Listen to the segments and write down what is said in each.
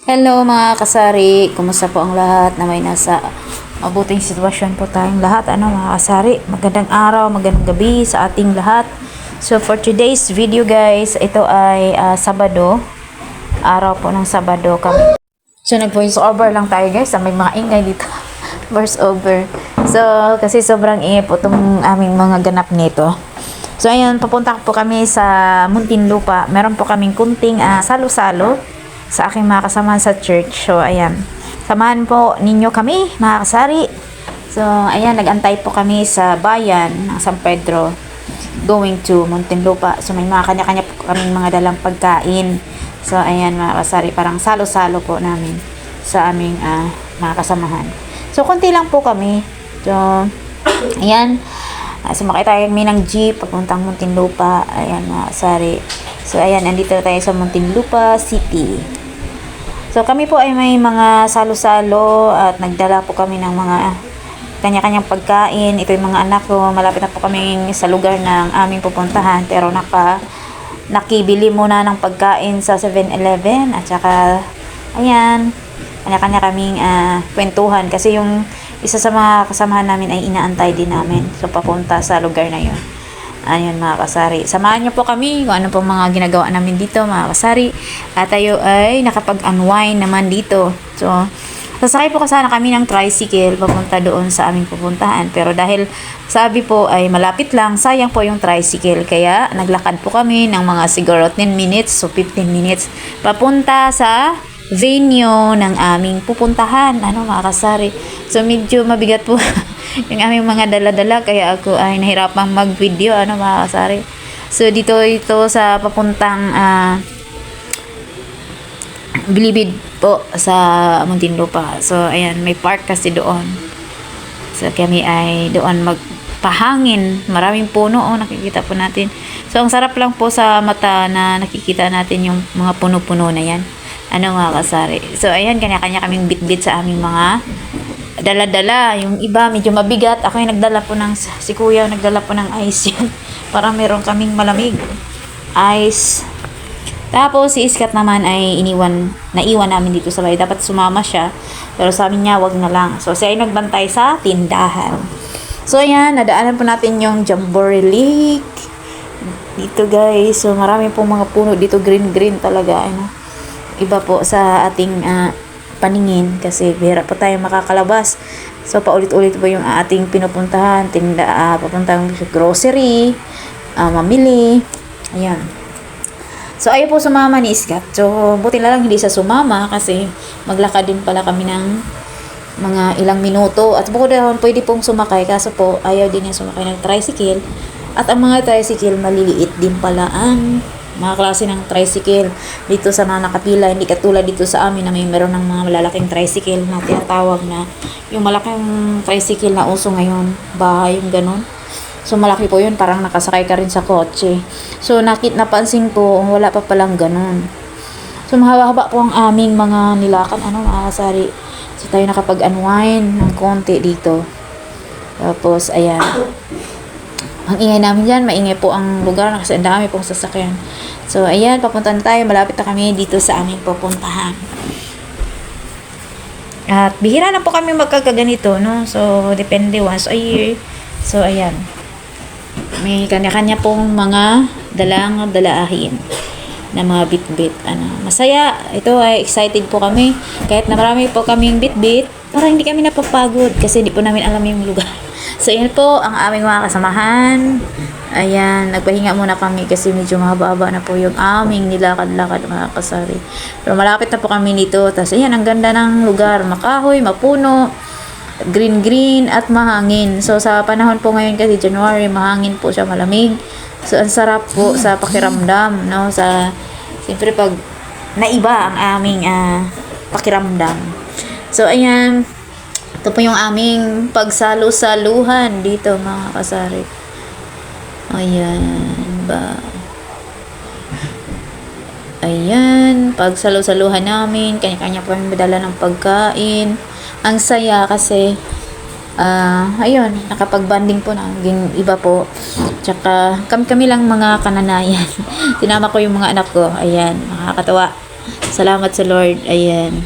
Hello mga kasari, kumusta po ang lahat na may nasa mabuting sitwasyon po tayong lahat. Mga kasari, magandang araw, magandang gabi sa ating lahat. So for today's video guys, ito ay Sabado, araw po ng Sabado kami. So nag-voice over lang tayo guys, may mga ingay dito. Voice over. So kasi sobrang ingay po itong aming mga ganap nito. So ayan, papunta po kami sa Muntinlupa. Meron po kaming kunting salo-salo sa aking mga kasama sa church. So ayan, samahan po ninyo kami mga kasari. So ayan, nag-antay po kami sa bayan ng San Pedro going to Muntinlupa. So may mga kanya-kanya po kaming mga dalang pagkain. So ayan mga kasari, parang salo-salo po namin sa aming mga kasamahan. So konti lang po kami. So ayan, sumakay tayo kami ng jeep papuntang Muntinlupa. Ayan mga kasari. So ayan, andito tayo sa Muntinlupa City. So kami po ay may mga salo-salo at nagdala po kami ng mga kanya-kanyang pagkain. Ito yung mga anak ko, malapit na po kami sa lugar ng aming pupuntahan, pero nakibili muna ng pagkain sa 7-Eleven at saka ayan, kanya-kanya kaming kwentuhan kasi yung isa sa mga kasamahan namin ay inaantay din namin. So papunta sa lugar na yun. Ayun mga kasari, samahan niyo po kami kung ano pong mga ginagawa namin dito mga kasari. At tayo ay nakapag-unwind naman dito. So sasakay po sana kami ng tricycle papunta doon sa aming pupuntahan, pero dahil sabi po ay malapit lang, sayang po yung tricycle, kaya naglakad po kami ng mga siguro 10 minutes so 15 minutes papunta sa venue ng aming pupuntahan. Mga kasari, so medyo mabigat po yung aming mga dala-dala, kaya ako ay nahirapang mag-video mga kasari. So dito ito sa papuntang Bilibid po sa Muntinlupa. So ayan, may park kasi doon. So kami ay doon magpahangin. Maraming puno nakikita po natin. So ang sarap lang po sa mata na nakikita natin yung mga puno-puno na yan. Mga kasari. So ayan, kanya-kanya kaming bit-bit sa aming mga dala-dala. Yung iba medyo mabigat. Ako yung nagdala po si kuya nagdala po ng ice yan. Para meron kaming malamig ice. Tapos si Iskat naman ay naiwan namin dito sa bahay. Dapat sumama siya, pero sabi niya wag na lang. So siya ay nagbantay sa tindahan. So ayan, nadaanan po natin yung Jamboree Lake dito guys. So marami pong mga puno dito, green talaga. Iba po sa ating paningin kasi bihira po tayo makakalabas. So paulit-ulit po yung ating pinupuntahan, papuntang grocery, mamili. Ayan. So ayaw po sumama ni Iskat. So buti na lang hindi siya sumama kasi maglakad din pala kami ng mga ilang minuto. At bukod naman pwede pong sumakay, kaso po ayaw din niya sumakay ng tricycle. At ang mga tricycle maliliit din pala ang mga klase ng tricycle dito sa mga nakapila. Hindi katulad dito sa amin na meron ng mga malalaking tricycle na tinatawag na yung malaking tricycle na uso ngayon, bahay, yung ganun. So malaki po yun, parang nakasakay ka rin sa kotse. So napansin ko, wala pa palang ganun. So mahaba-haba po ang aming mga nilakan, mga kasari. So tayo nakapag-unwind ng konti dito. Tapos ayan, ang ingay namin dyan, maingay po ang lugar kasi ang dami pong sasakyan. So ayan, papunta na tayo, malapit na kami dito sa aming pupuntahan. At bihira na po kami magkakaganito, no? So depende once a year. So ayan, may kanya-kanya pong mga dalahin na mga bit-bit. Masaya. Ito ay excited po kami. Kahit na marami po kaming bit-bit, parang hindi kami napapagod kasi hindi po namin alam yung lugar. So yan po ang aming mga kasamahan. Ayan, nagpahinga muna kami kasi medyo mahaba-haba na po yung aming nilakad-lakad mga kasari. Pero malapit na po kami dito. Tapos ayan, ang ganda ng lugar. Makahoy, mapuno, green at mahangin. So sa panahon po ngayon kasi January, mahangin po siya, malamig. So ang sarap po sa pakiramdam, no? Siyempre pag naiba ang aming pakiramdam. So ayan, ito po yung aming pagsalo-saluhan dito mga kasari. Ayan ba? Ayan, pagsalo-saluhan namin, kanya-kanya po yung medala ng pagkain. Ang saya kasi ayun, nakapag-banding po na naging iba po. Tsaka kami lang mga kananayan. Tinama ko yung mga anak ko. Ayan, nakakatawa. Salamat sa Lord. Ayan.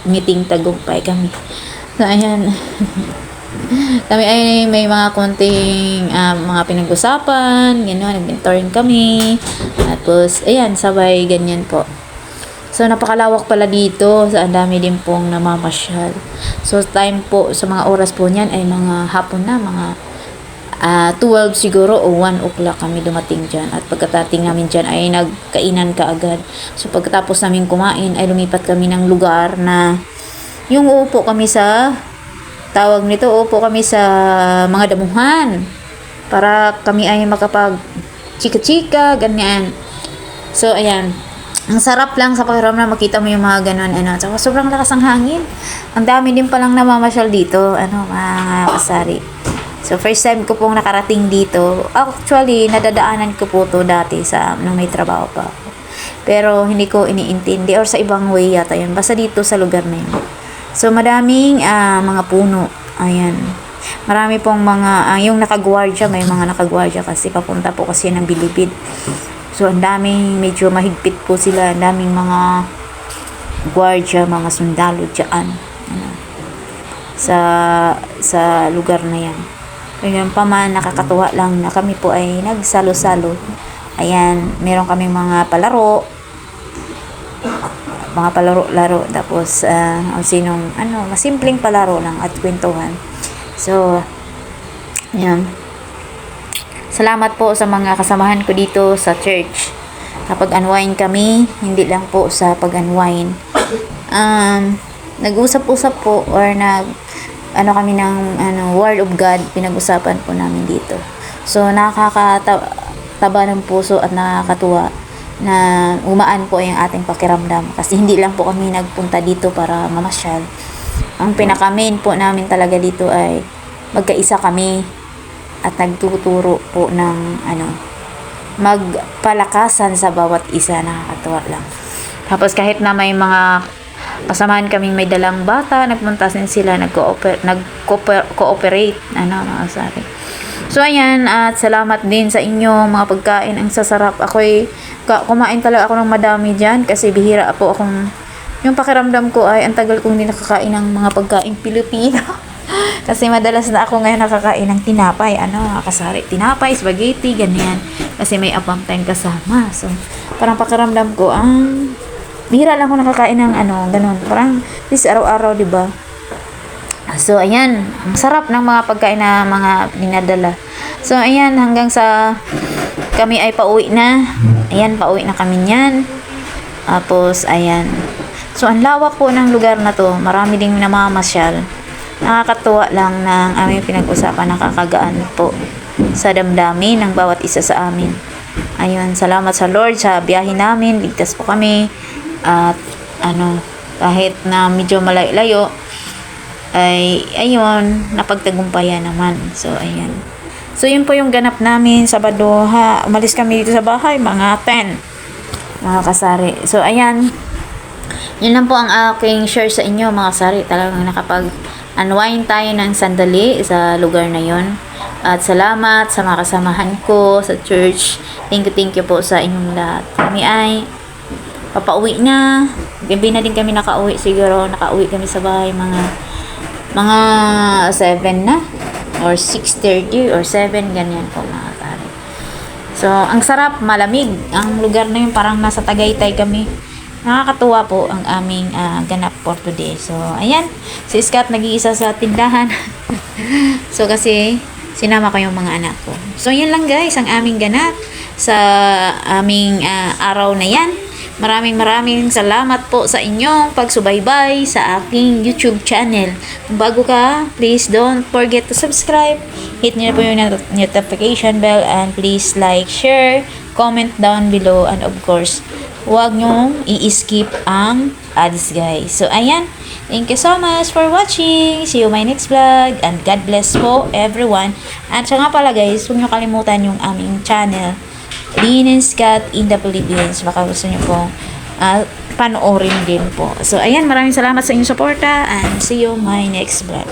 Ngiting tagumpay kami. So, ayan. Kami ay may mga konting mga pinag-usapan, gano'n, nag-mentoring kami. Tapos, ayan, sabay, ganyan po. So, napakalawak pala dito. So, ang dami din pong namamasyal. So, time po, sa mga oras po niyan ay mga hapon na, mga 12 siguro o 1 o'clock kami dumating dyan. At pagkatating namin dyan ay nagkainan ka agad. So, pagkatapos namin kumain ay lumipat kami ng lugar na yung uupo kami sa tawag nito, upo kami sa mga damuhan para kami ay makapag chika-chika, ganyan. So, ayan. Ang sarap lang sa pakiramdam makita mo yung mga ganun, Saka sobrang lakas ng hangin. Ang dami din palang namamasyal dito, mga kasari. So, first time ko pong nakarating dito. Actually, nadadaanan ko po to dati nung may trabaho pa ako. Pero, hindi ko iniintindi or sa ibang way yata yun. Basta dito sa lugar na yun. So, madaming mga puno. Ayan. Marami pong mga, yung nakagwardya, may mga nakagwardya kasi papunta po kasi ng Bilibid. So, ang daming, medyo mahigpit po sila. Ang daming mga gwardya, mga sundalo dyan. Sa lugar na yan. Ngayon pa man, nakakatuwa lang na kami po ay nagsalo-salo. Ayan, meron kaming mga palaro, laro tapos sinong masimpleng palaro lang at kwentuhan. So, yan. Salamat po sa mga kasamahan ko dito sa church. Kapag unwind kami, hindi lang po sa pag-unwind. Nag-usap-usap po or kami ng Word of God, pinag-usapan po namin dito. So, nakakataba ng puso at nakakatuwa na umaan po yung ating pakiramdam kasi hindi lang po kami nagpunta dito para mamasyal. Ang pinaka-main po namin talaga dito ay magkaisa kami at nagtuturo po ng magpalakasan sa bawat isa. Nakakatuwa lang. Tapos kahit na may mga kasamahan kaming may dalang bata, nagpunta din sila, nag-cooperate, mga sabi. So, ayan, at salamat din sa inyo, mga pagkain, ang sasarap. Ako'y kumain talaga ako ng madami dyan kasi bihira po akong, yung pakiramdam ko ay ang tagal kong hindi nakakain ng mga pagkain Pilipino. Kasi madalas na ako ngayon nakakain ng tinapay, mga kasari, tinapay, spaghetti, ganyan. Kasi may abang tayong kasama. So, parang pakiramdam ko, bihira lang ako nakakain ng ganun. Parang, this araw-araw, diba? So, ayan. Ang sarap ng mga pagkain na mga dinadala. So, ayan. Hanggang sa kami ay pauwi na. Ayan, pauwi na kami niyan. Tapos, ayan. So, ang lawak po ng lugar na to. Marami ding namamasyal. Nakakatuwa lang ng aming pinag-usapan. Nakakagaan po sa damdamin ng bawat isa sa amin. Ayun, salamat sa Lord sa biyahe namin. Ligtas po kami. At, kahit na medyo malayo-layo, ay ayun, napagtagumpayan naman. So, ayan. So, yun po yung ganap namin Sabado. Umalis kami dito sa bahay, mga 10. Mga kasari. So, ayan. Yun lang po ang aking share sa inyo, mga kasari. Talagang nakapag-unwind tayo ng sandali sa lugar na yun. At salamat sa mga kasamahan ko sa church. Thank you po sa inyong lahat. Kami ay papauwi na. Gabi na din kami nakauwi siguro. Nakauwi kami sa bahay mga 7 na or 6:30 or 7, ganyan po mga kare. So, ang sarap, malamig ang lugar na yun, parang nasa Tagaytay kami. Nakakatuwa po ang aming ganap for today. So, ayan, si Scott nag-iisa sa tindahan. So, kasi sinama ko yung mga anak ko. So, yun lang guys ang aming ganap sa aming araw na yan. Maraming salamat po sa inyong pagsubaybay sa aking YouTube channel. Kung bago ka, please don't forget to subscribe. Hit nyo na po yung notification bell and please like, share, comment down below, and of course, huwag nyo i-skip ang ads guys. So ayan, thank you so much for watching. See you my next vlog and God bless po everyone. At siya nga pala guys, huwag nyo kalimutan yung aming channel, Lynn and Scott in the Philippines. Baka gusto nyo pong panoorin din po. So, ayan, maraming salamat sa inyong suporta and see you my next vlog.